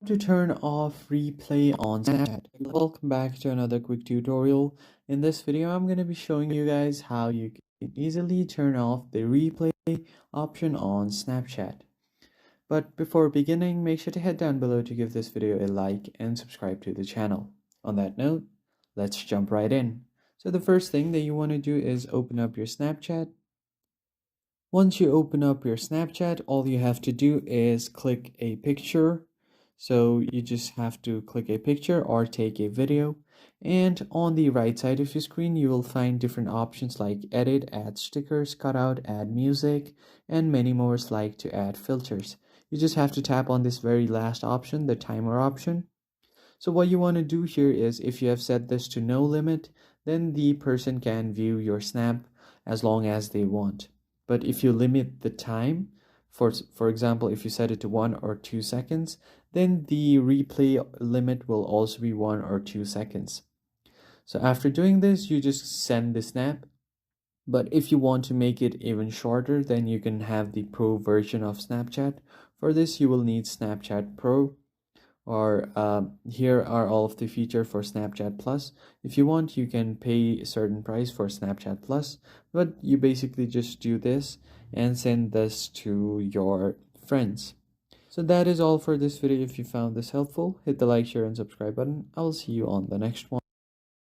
To turn off replay on Snapchat. Welcome back to another quick tutorial. In this video, I'm going to be showing you guys how you can easily turn off the replay option on Snapchat. But before beginning, make sure to head down below to give this video a like and subscribe to the channel. On that note, let's jump right in. So the first thing that you want to do is open up your Snapchat. Once you open up your Snapchat, all you have to do is click a picture. So you just have to click a picture or take a video. And on the right side of your screen, you will find different options like edit, add stickers, cutout, add music, and many more like to add filters. You just have to tap on this very last option, the timer option. So what you want to do here is if you have set this to no limit, then the person can view your snap as long as they want. But if you limit the time, for example, if you set it to 1 or 2 seconds, then the replay limit will also be 1 or 2 seconds. So after doing this, you just send the snap. But if you want to make it even shorter, then you can have the Pro version of Snapchat. For this, you will need Snapchat Pro. Or here are all of the features for Snapchat Plus. If you want, you can pay a certain price for Snapchat Plus, but you basically just do this and send this to your friends. So that is all for this video. If you found this helpful, hit the like, share, and subscribe button. I will see you on the next one.